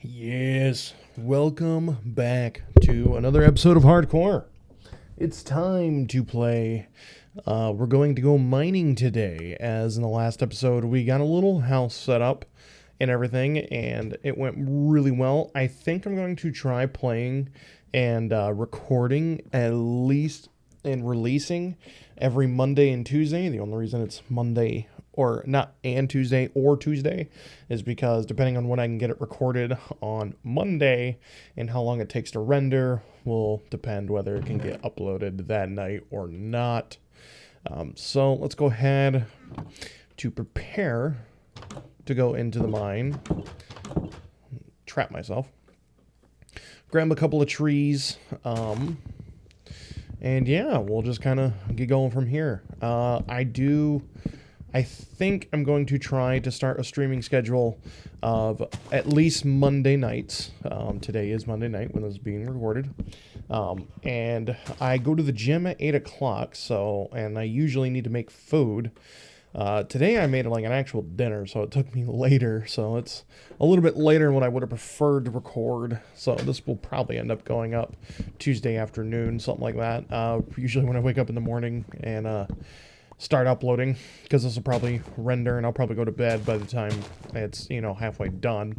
Yes, welcome back to another episode of Hardcore. It's time to play. We're going to go mining today, as in the last episode we got a little house set up and everything, and it went really well. I think I'm going to try playing and recording at least and releasing every Monday and Tuesday. The only reason it's Monday or not and Tuesday or Tuesday is because depending on when I can get it recorded on Monday and how long it takes to render will depend whether it can get uploaded that night or not. So let's go ahead to prepare to go into the mine, trap myself, grab a couple of trees, and yeah, we'll just kind of get going from here. I think I'm going to try to start a streaming schedule of at least Monday nights. Today is Monday night when this is being recorded. And I go to the gym at 8 o'clock, and I usually need to make food. Today I made like an actual dinner, so it took me later. So it's a little bit later than what I would have preferred to record. So this will probably end up going up Tuesday afternoon, something like that. Usually when I wake up in the morning and start uploading, because this will probably render and I'll probably go to bed by the time it's halfway done,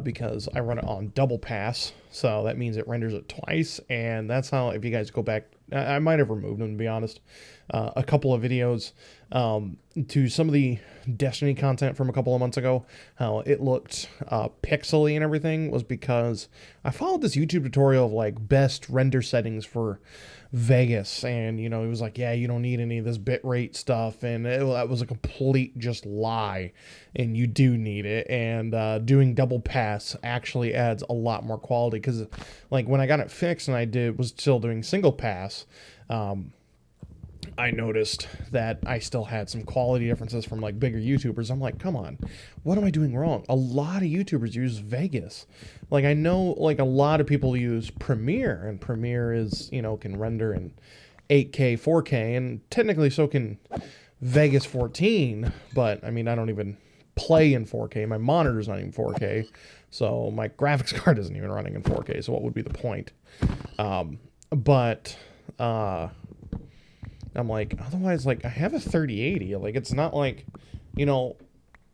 because I run it on double pass, so that means it renders it twice. And that's how, if you guys go back, I might have removed them, to be honest, a couple of videos to some of the Destiny content from a couple of months ago, how it looked pixely and everything, was because I followed this YouTube tutorial of like best render settings for Vegas, and it was like, yeah, you don't need any of this bitrate stuff, and that was a complete just lie, and you do need it. And doing double pass actually adds a lot more quality, because like when I got it fixed and was still doing single pass, I noticed that I still had some quality differences from like bigger YouTubers. I'm like, come on, what am I doing wrong? A lot of YouTubers use Vegas. Like, I know like a lot of people use Premiere, and Premiere is, can render in 8K, 4K, and technically so can Vegas 14. But I mean, I don't even play in 4K. My monitor's not even 4K. So my graphics card isn't even running in 4K. So what would be the point? I'm like, otherwise, like, I have a 3080. Like, it's not like, and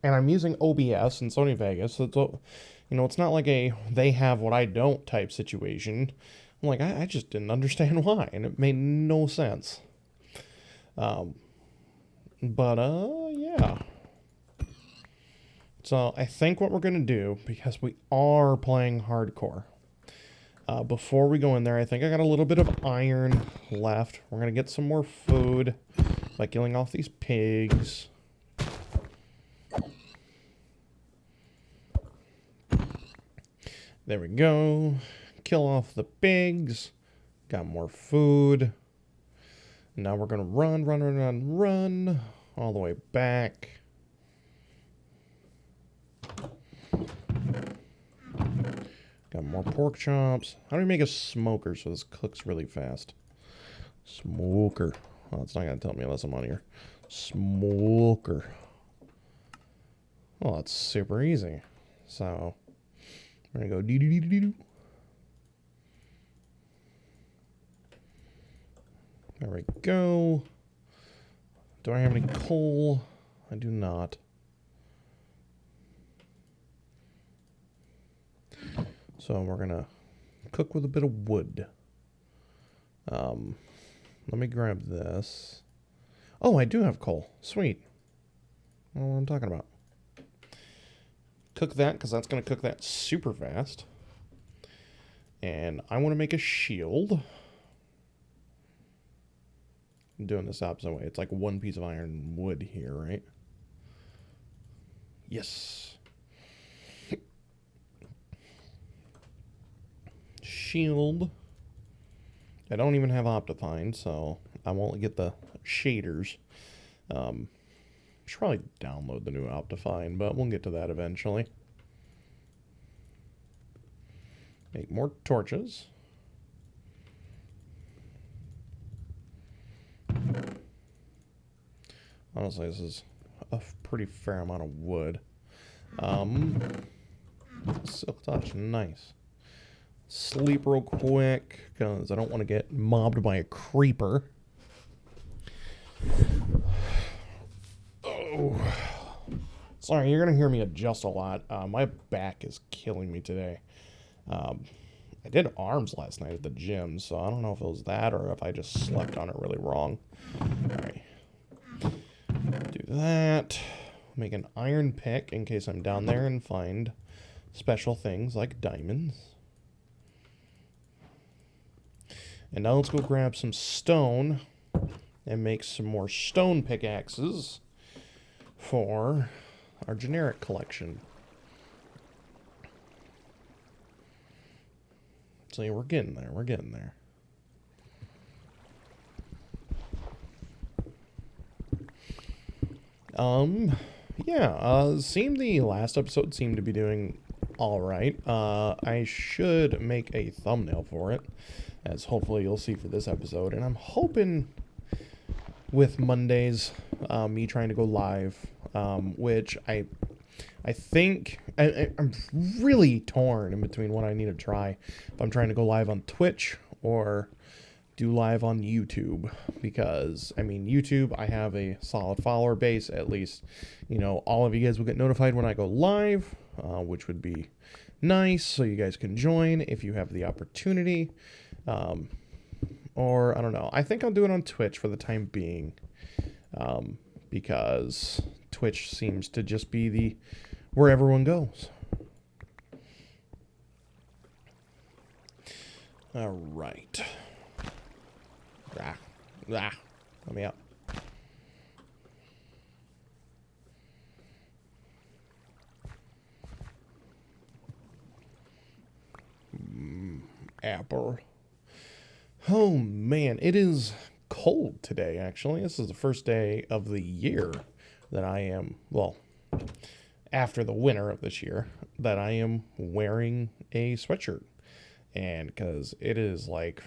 I'm using OBS and Sony Vegas. So it's not like they have what I don't type situation. I'm like, I just didn't understand why, and it made no sense. Yeah. So I think what we're going to do, because we are playing hardcore, before we go in there, I think I got a little bit of iron left. We're going to get some more food by killing off these pigs. There we go. Kill off the pigs. Got more food. Now we're going to run all the way back. Got more pork chops. How do we make a smoker so this cooks really fast? Smoker. Oh, it's not going to tell me unless I'm on here. Smoker. Well, that's super easy. So, we're going to go dee-dee-dee-dee-doo. There we go. Do I have any coal? I do not. So we're going to cook with a bit of wood. Let me grab this. Oh, I do have coal. Sweet. I don't know what I'm talking about. Cook that, because that's going to cook that super fast. And I want to make a shield. I'm doing this opposite way. It's like one piece of iron and wood here, right? Yes. Shield. I don't even have Optifine, so I won't get the shaders. Should probably download the new Optifine, but we'll get to that eventually. Make more torches. Honestly, this is a pretty fair amount of wood. Silk touch, nice. Sleep real quick, because I don't want to get mobbed by a creeper. Oh. Sorry, you're going to hear me adjust a lot. My back is killing me today. I did arms last night at the gym, so I don't know if it was that or if I just slept on it really wrong. Alright. Do that. Make an iron pick in case I'm down there and find special things like diamonds. And now let's go grab some stone and make some more stone pickaxes for our generic collection. So yeah, we're getting there. We're getting there. The last episode seemed to be doing all right. I should make a thumbnail for it, as hopefully you'll see for this episode. And I'm hoping with Mondays, me trying to go live, which I think I'm really torn in between what I need to try. If I'm trying to go live on Twitch or do live on YouTube, because I mean YouTube, I have a solid follower base. At least, you know, all of you guys will get notified when I go live, which would be nice. So you guys can join if you have the opportunity. Or I don't know. I think I'll do it on Twitch for the time being, because Twitch seems to just be where everyone goes. All right. Let me up. Apple. Oh man, it is cold today, actually. This is the first day of the year that I am, well, after the winter of this year, that I am wearing a sweatshirt. And because it is like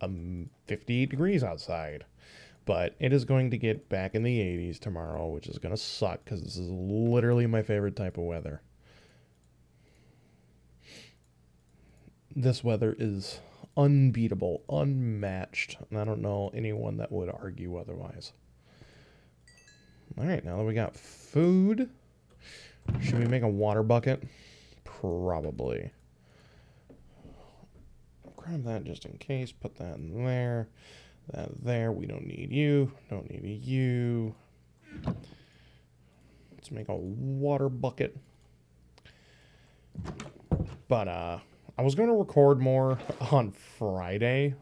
58 degrees outside. But it is going to get back in the 80s tomorrow, which is going to suck because this is literally my favorite type of weather. This weather is unbeatable, unmatched, and I don't know anyone that would argue otherwise. All right, now that we got food, should we make a water bucket? Probably. Grab that just in case. Put that in there. That there. We don't need you. Don't need you. Let's make a water bucket. But I was going to record more on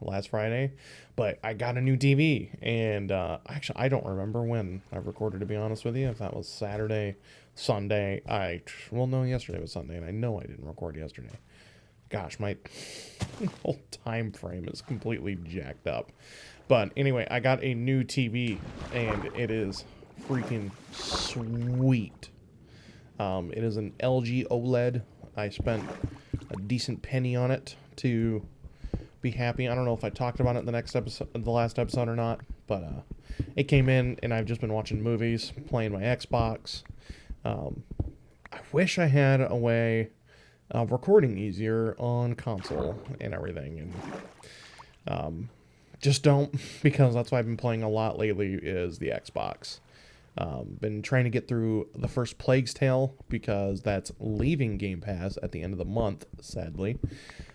last Friday, but I got a new TV, and actually I don't remember when I recorded, to be honest with you. If that was Saturday, Sunday, yesterday was Sunday, and I know I didn't record yesterday. Gosh, my whole time frame is completely jacked up. But anyway, I got a new TV, and it is freaking sweet. It is an LG OLED. I spent a decent penny on it to be happy. I don't know if I talked about it in the last episode or not, but it came in, and I've just been watching movies, playing my Xbox. I wish I had a way of recording easier on console and everything, and just don't, because that's why I've been playing a lot lately is the Xbox. Been trying to get through the first Plague's Tale because that's leaving Game Pass at the end of the month, sadly,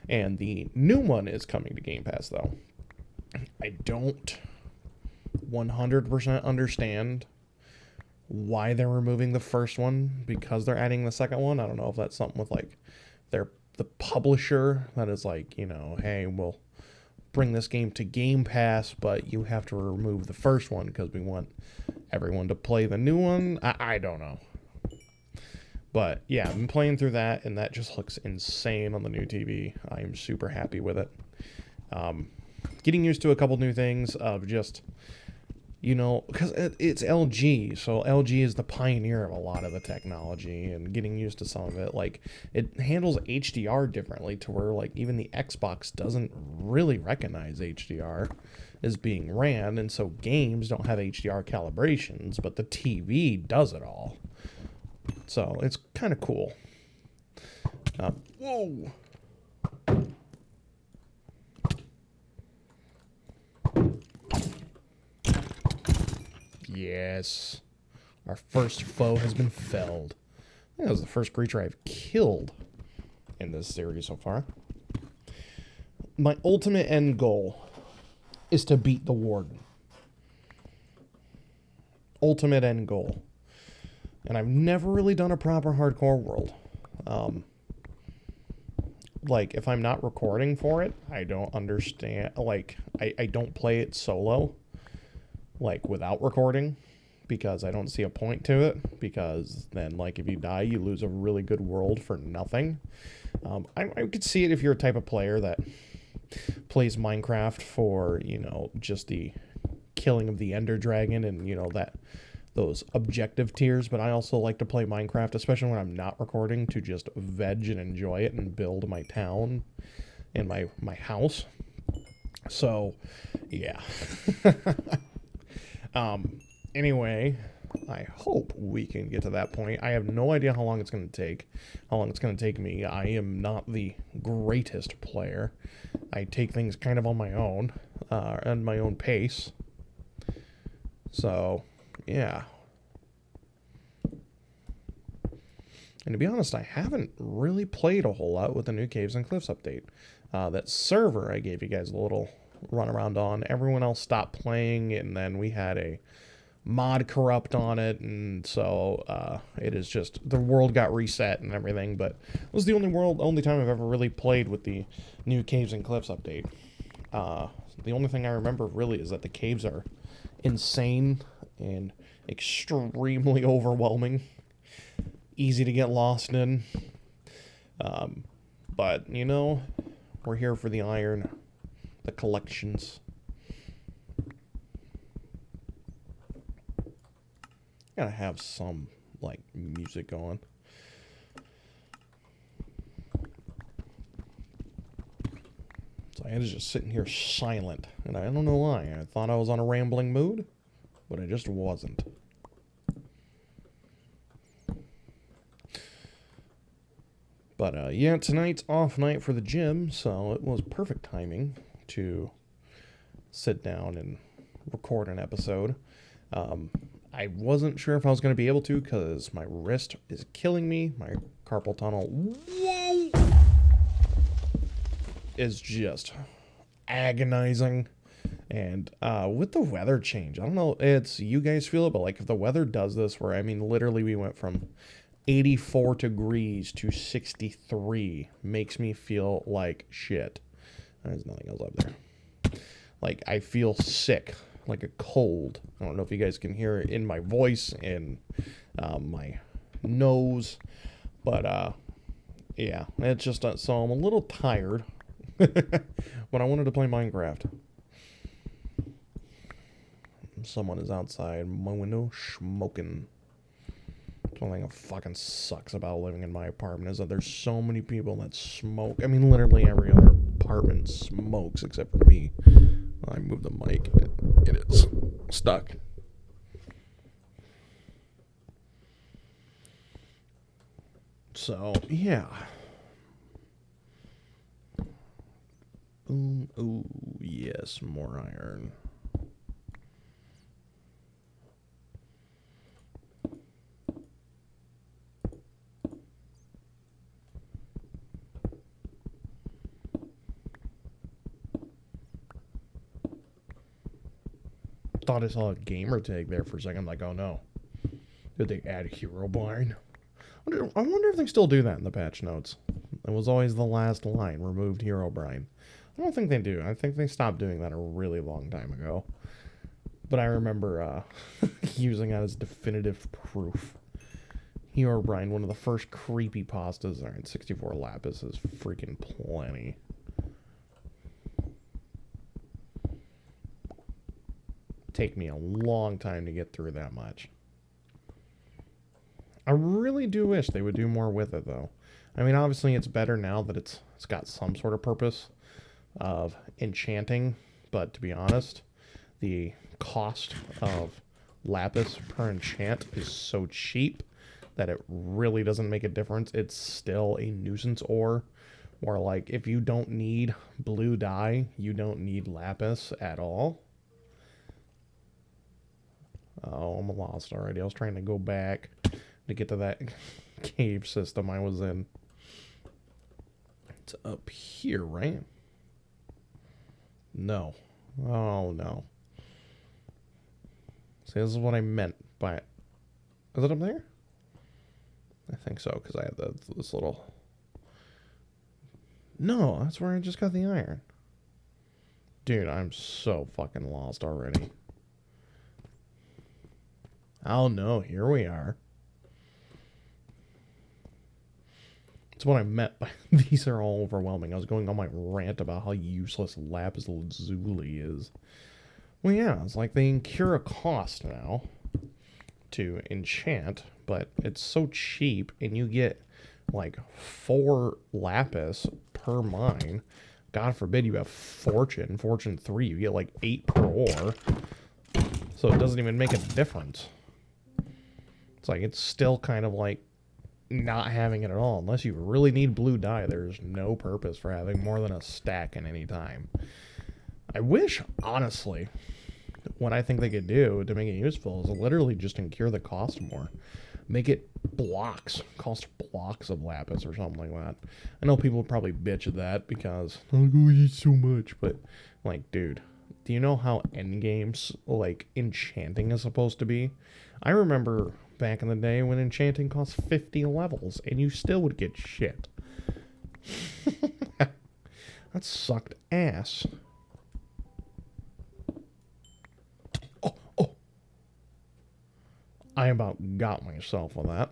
and the new one is coming to Game Pass, though. I don't 100% understand why they're removing the first one because they're adding the second one. I don't know if that's something with like the publisher that is like, you know, hey, we'll bring this game to Game Pass, but you have to remove the first one because we want everyone to play the new one. I don't know. But yeah, I've been playing through that, and that just looks insane on the new TV. I am super happy with it. Getting used to a couple new things of just, you know, because it's LG, so LG is the pioneer of a lot of the technology, and getting used to some of it. Like, it handles HDR differently to where, like, even the Xbox doesn't really recognize HDR as being ran, and so games don't have HDR calibrations, but the TV does it all. So it's kind of cool. Whoa! Yes. Our first foe has been felled. I think that was the first creature I've killed in this series so far. My ultimate end goal is to beat the Warden. Ultimate end goal. And I've never really done a proper hardcore world. Like, if I'm not recording for it, I don't understand. Like, I don't play it solo, like, without recording, because I don't see a point to it. Because then, like, if you die, you lose a really good world for nothing. I could see it if you're a type of player that plays Minecraft for, you know, just the killing of the Ender Dragon and, you know, those objective tiers, but I also like to play Minecraft, especially when I'm not recording, to just veg and enjoy it and build my town and my house. So, yeah. Anyway, I hope we can get to that point. I have no idea how long it's going to take me. I am not the greatest player. I take things kind of on my own, and my own pace. So, yeah. And to be honest, I haven't really played a whole lot with the new Caves and Cliffs update. That server I gave you guys a little run around on, everyone else stopped playing, and then we had a mod corrupt on it, and so it is just, the world got reset and everything, but it was the only time I've ever really played with the new Caves and Cliffs update. The only thing I remember really is that the caves are insane and extremely overwhelming, easy to get lost in, but you know, we're here for the iron, the collections. Gotta have some, like, music on. So I was just sitting here silent, and I don't know why. I thought I was on a rambling mood, but I just wasn't. But, yeah, tonight's off night for the gym, so it was perfect timing to sit down and record an episode. I wasn't sure if I was going to be able to because my wrist is killing me. My carpal tunnel is just agonizing. And with the weather change, I don't know, it's you guys feel it, but like if the weather does this where, I mean, literally we went from 84 degrees to 63, makes me feel like shit. There's nothing else up there. Like, I feel sick. Like a cold. I don't know if you guys can hear it in my voice and my nose, but yeah, it's just so I'm a little tired, but I wanted to play Minecraft. Someone is outside my window smoking. One thing that fucking sucks about living in my apartment is that there's so many people that smoke. I mean, literally every other apartment smokes except for me. I moved the mic. It is stuck. So, yeah. Ooh, yes, more iron. Thought I saw a gamer tag there for a second. I'm like, oh no. Did they add Herobrine? I wonder if they still do that in the patch notes. It was always the last line, removed Herobrine. I don't think they do. I think they stopped doing that a really long time ago. But I remember using that as definitive proof. Herobrine, one of the first creepypastas. Alright, 64 lapis is freaking plenty. Take me a long time to get through that much. I really do wish they would do more with it, though. I mean, obviously it's better now that it's got some sort of purpose of enchanting, but to be honest, the cost of lapis per enchant is so cheap that it really doesn't make a difference. It's still a nuisance ore. Or like, if you don't need blue dye, you don't need lapis at all. Oh, I'm lost already. I was trying to go back to get to that cave system I was in. It's up here, right? No. Oh, no. See, this is what I meant by it. Is it up there? I think so, because I have this little... No, that's where I just got the iron. Dude, I'm so fucking lost already. Oh no, here we are. That's what I meant by these are all overwhelming. I was going on my rant about how useless lapis lazuli is. Well, yeah, it's like they incur a cost now to enchant, but it's so cheap, and you get like 4 lapis per mine. God forbid you have fortune 3, you get like 8 per ore. So it doesn't even make a difference. It's like, it's still kind of like not having it at all. Unless you really need blue dye, there's no purpose for having more than a stack at any time. I wish, honestly, what I think they could do to make it useful is literally just incur the cost more. Make it blocks, cost blocks of lapis or something like that. I know people would probably bitch at that because, oh, it's so much, but like, dude, do you know how endgames, like, enchanting is supposed to be? I remember back in the day when enchanting cost 50 levels, and you still would get shit. That sucked ass. Oh. I about got myself with that.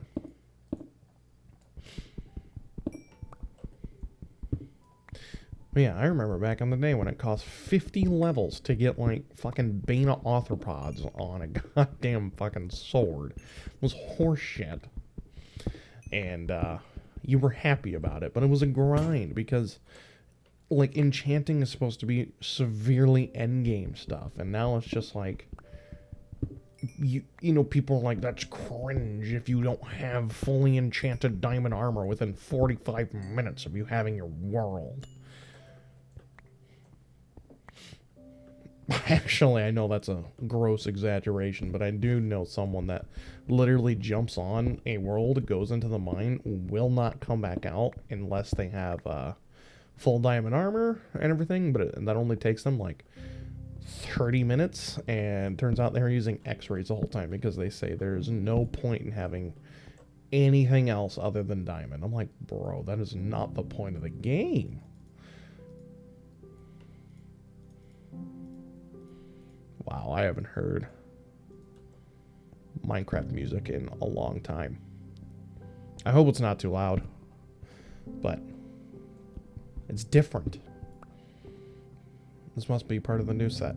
But yeah, I remember back in the day when it cost 50 levels to get, like, fucking Beta Arthropods on a goddamn fucking sword. It was horseshit. And, you were happy about it, but it was a grind because, like, enchanting is supposed to be severely endgame stuff, and now it's just like, you know, people are like, that's cringe if you don't have fully enchanted diamond armor within 45 minutes of you having your world. Actually, I know that's a gross exaggeration, but I do know someone that literally jumps on a world, goes into the mine, will not come back out unless they have full diamond armor and everything, but that only takes them like 30 minutes, and turns out they're using x-rays the whole time because they say there's no point in having anything else other than diamond. I'm like, bro, that is not the point of the game. Wow, I haven't heard Minecraft music in a long time. I hope it's not too loud, but it's different. This must be part of the new set.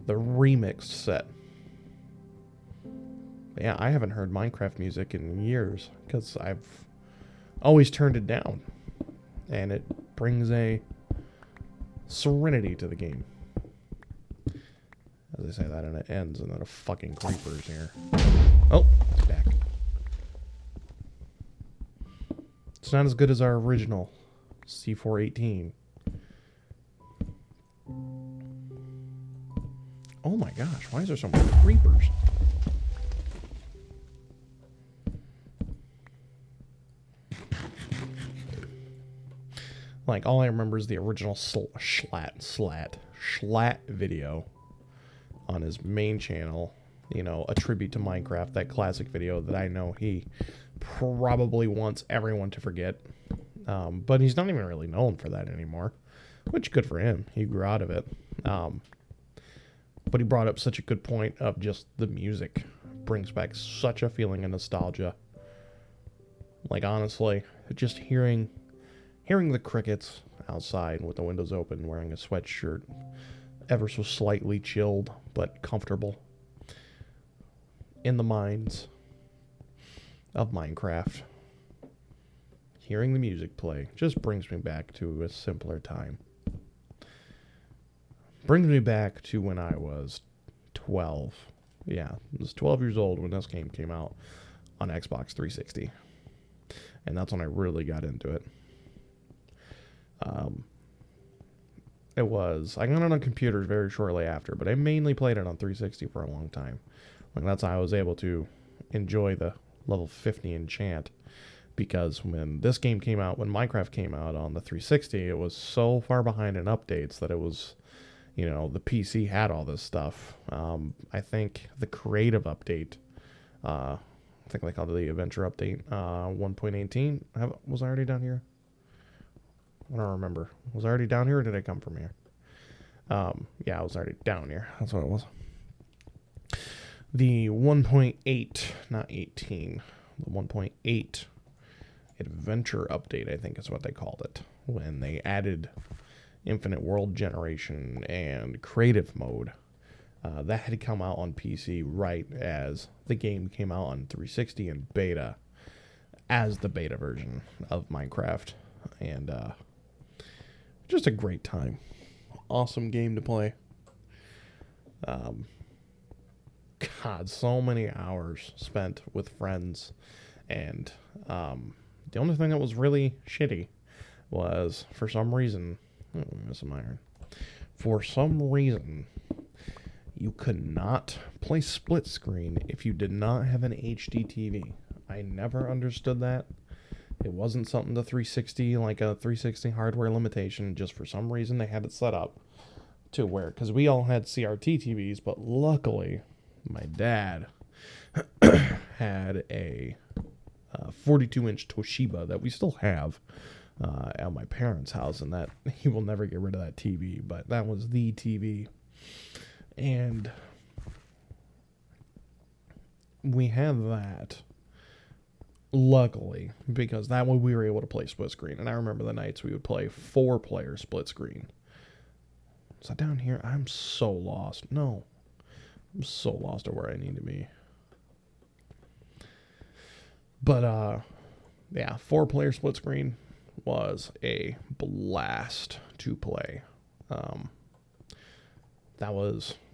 The remixed set. But yeah, I haven't heard Minecraft music in years because I've always turned it down. And it brings a serenity to the game. As I say that, and it ends, and then a fucking creeper's here. Oh, it's back. It's not as good as our original C418. Oh my gosh, why is there so many creepers? Like, all I remember is the original Schlatt video on his main channel, you know, a tribute to Minecraft, that classic video that I know he probably wants everyone to forget. But he's not even really known for that anymore, which good for him. He grew out of it. But he brought up such a good point of just the music brings back such a feeling of nostalgia. Like, honestly, just hearing the crickets outside with the windows open, wearing a sweatshirt, ever so slightly chilled, but comfortable, in the mines of Minecraft. Hearing the music play just brings me back to a simpler time. Brings me back to when I was 12. Yeah, I was 12 years old when this game came out. on Xbox 360. And that's when I really got into it. I got it on computers very shortly after, but I mainly played it on 360 for a long time. Like, that's how I was able to enjoy the level 50 enchant. Because when this game came out, when Minecraft came out on the 360, it was so far behind in updates that it was, the PC had all this stuff. I think the creative update, I think they called it the adventure update, 1.18, was I already down here? I don't remember. Was I already down here or did I come from here? Yeah, I was already down here. That's what it was. The 1.8, not 18, the 1.8 adventure update, I think is what they called it, when they added infinite world generation and creative mode. That had come out on PC right as the game came out on 360 in beta, as the beta version of Minecraft. And just a great time. Awesome game to play. God, so many hours spent with friends. And the only thing that was really shitty was, for some reason, missing my iron. For some reason, you could not play split screen if you did not have an HD TV. I never understood that. It wasn't something to 360, like a 360 hardware limitation. Just for some reason, they had it set up to where, because we all had CRT TVs, but luckily, my dad had a 42-inch Toshiba that we still have at my parents' house, and that he will never get rid of that TV, but that was the TV. And we had that, luckily, because that way we were able to play split screen. And I remember the nights we would play 4-player split screen. Is that down here? I'm so lost. No. I'm so lost at where I need to be. But, yeah, 4-player split screen was a blast to play.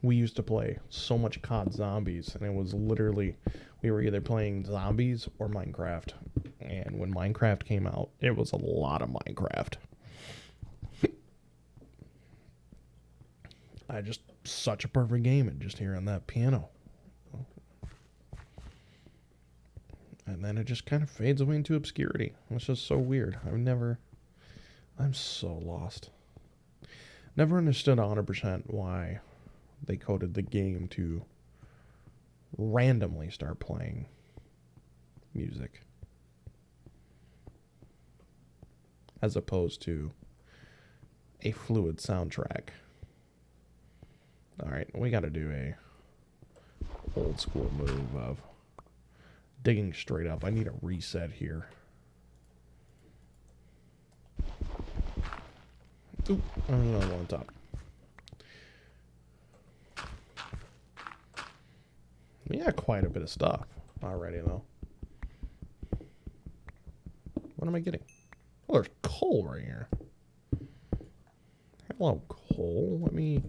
We used to play so much COD Zombies, and it was literally, we were either playing Zombies or Minecraft. And when Minecraft came out, it was a lot of Minecraft. Such a perfect game, and just hearing that piano. And then it just kind of fades away into obscurity. It's just so weird. I'm so lost. Never understood 100% why they coded the game to randomly start playing music, as opposed to a fluid soundtrack. Alright, we gotta do a old school move of digging straight up. I need a reset here. Ooh, another one on top. We got quite a bit of stuff already, though. What am I getting? Oh, there's coal right here. Hello, coal. Let me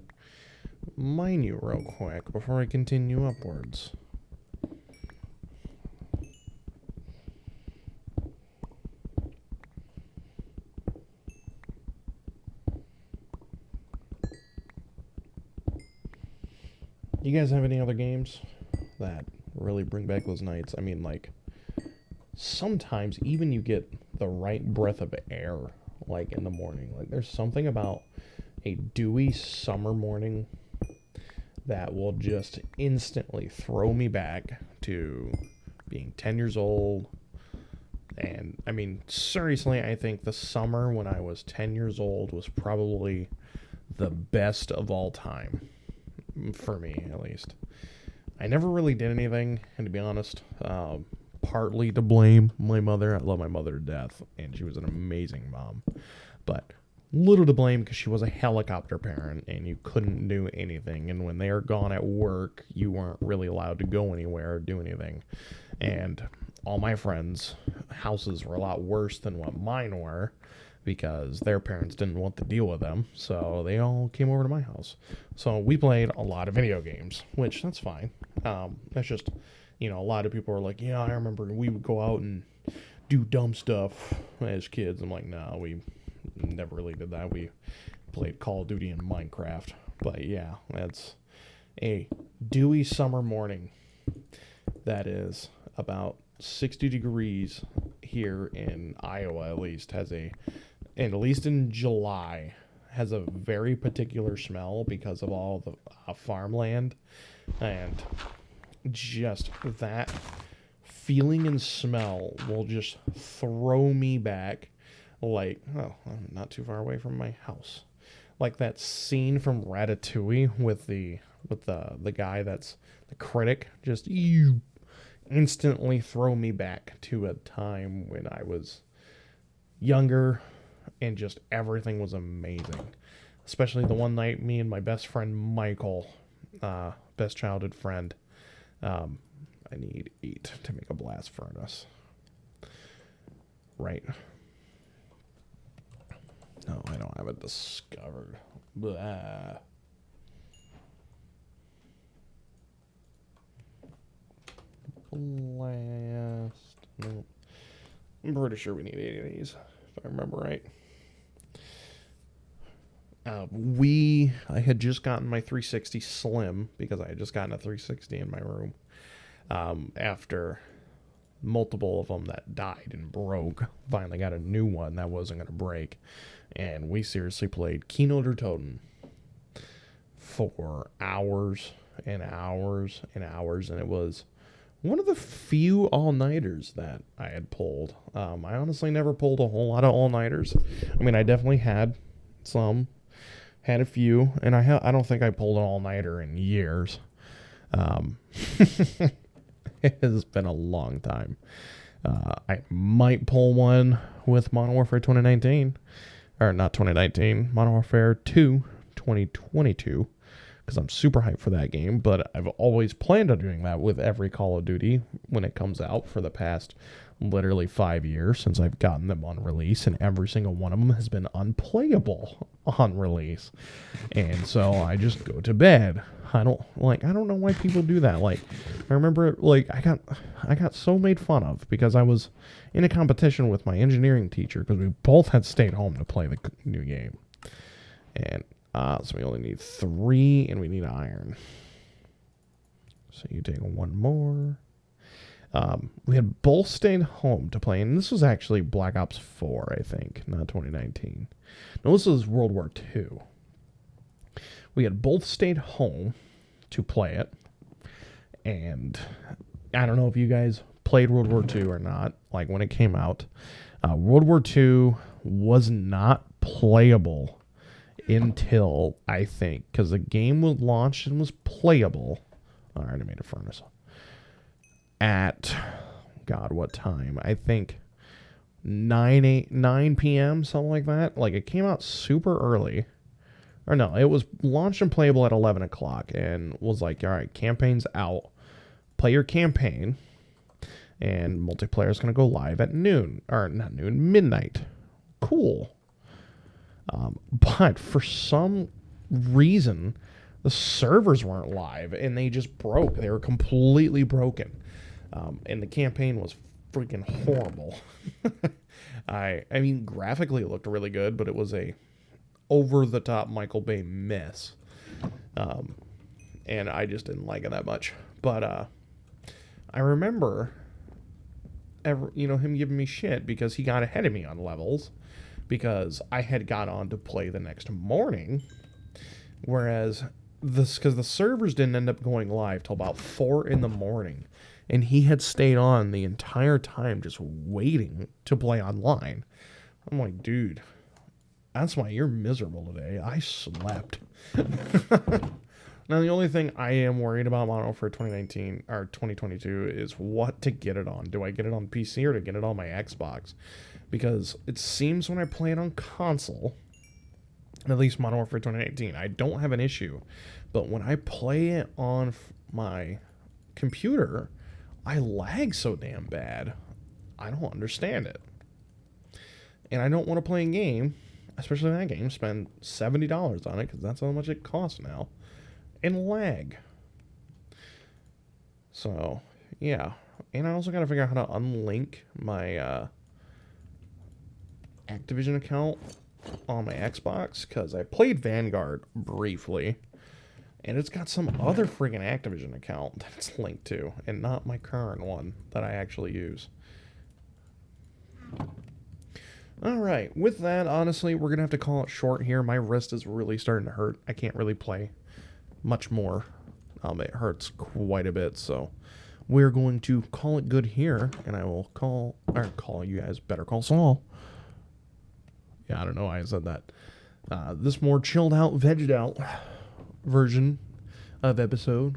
mine you real quick before I continue upwards. You guys have any other games that really bring back those nights? I mean, like, sometimes even you get the right breath of air, like, in the morning. Like, there's something about a dewy summer morning that will just instantly throw me back to being 10 years old. And, I mean, seriously, I think the summer when I was 10 years old was probably the best of all time. For me, at least. I never really did anything, and to be honest, partly to blame my mother. I love my mother to death, and she was an amazing mom. But little to blame because she was a helicopter parent, and you couldn't do anything. And when they are gone at work, you weren't really allowed to go anywhere or do anything. And all my friends' houses were a lot worse than what mine were, because their parents didn't want to deal with them, so they all came over to my house. So we played a lot of video games, which, that's fine. That's just You know, a lot of people are like, yeah, I remember we would go out and do dumb stuff as kids. I'm like, no, we never really did that. We played Call of Duty and Minecraft. But yeah, that's a dewy summer morning that is about 60 degrees here in Iowa, at least, and at least in July, has a very particular smell because of all the farmland, and just that feeling and smell will just throw me back, like, oh, I'm not too far away from my house, like that scene from Ratatouille with the guy that's the critic, just you instantly throw me back to a time when I was younger and just everything was amazing. Especially the one night me and my best friend Michael, best childhood friend, I need 8 to make a blast furnace. Right. No, I don't have it discovered. Blah. Blast. No. I'm pretty sure we need 8 of these, if I remember right. I had just gotten my 360 Slim because I had just gotten a 360 in my room. After multiple of them that died and broke, finally got a new one that wasn't going to break. And we seriously played Keynote or Totem for hours and hours and hours. And it was one of the few all-nighters that I had pulled. I honestly never pulled a whole lot of all-nighters. I mean, I definitely had some. Had a few, and I don't think I pulled an all-nighter in years. It has been a long time. I might pull one with Modern Warfare 2019. Or not 2019, Modern Warfare 2 2022. Because I'm super hyped for that game. But I've always planned on doing that with every Call of Duty when it comes out for the past literally 5 years since I've gotten them on release, and every single one of them has been unplayable on release. And so I just go to bed. I don't know why people do that. Like, I remember, like, I got so made fun of because I was in a competition with my engineering teacher because we both had stayed home to play the new game. And so we only need 3 and we need iron. So you take one more. We had both stayed home to play, and this was actually Black Ops 4, I think, not 2019. No, this was World War II. We had both stayed home to play it, and I don't know if you guys played World War II or not, like when it came out. World War II was not playable until, I think, because the game was launched and was playable. I already made a furnace. At, God, what time? I think 9 p.m., something like that. Like, it came out super early. Or no, it was launched and playable at 11 o'clock and was like, all right, campaign's out. Play your campaign. And multiplayer is going to go live at noon. Or not noon, midnight. Cool. But for some reason, the servers weren't live and they just broke. They were completely broken. And the campaign was freaking horrible. I mean, graphically it looked really good, but it was a over-the-top Michael Bay mess. And I just didn't like it that much. But I remember him giving me shit because he got ahead of me on levels because I had got on to play the next morning. Whereas because the servers didn't end up going live till about 4 in the morning. And he had stayed on the entire time just waiting to play online. I'm like, dude, that's why you're miserable today. I slept. Now, the only thing I am worried about Modern Warfare 2019 or 2022 is what to get it on. Do I get it on PC or to get it on my Xbox? Because it seems when I play it on console, at least Modern Warfare 2019, I don't have an issue. But when I play it on my computer, I lag so damn bad. I don't understand it. And I don't want to play a game, especially that game, spend $70 on it, because that's how much it costs now, and lag. So, yeah. And I also got to figure out how to unlink my Activision account on my Xbox, because I played Vanguard briefly, and it's got some other friggin' Activision account that it's linked to, and not my current one that I actually use. Alright, with that, honestly, we're going to have to call it short here. My wrist is really starting to hurt. I can't really play much more. It hurts quite a bit, so we're going to call it good here, and I will call you guys Better Call Saul. Yeah, I don't know why I said that. This more chilled out, vegged out version of episode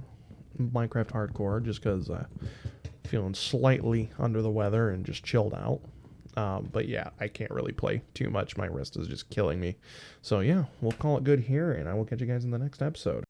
Minecraft Hardcore, just because feeling slightly under the weather and just chilled out. But yeah, I can't really play too much. My wrist is just killing me. So yeah, we'll call it good here, and I will catch you guys in the next episode.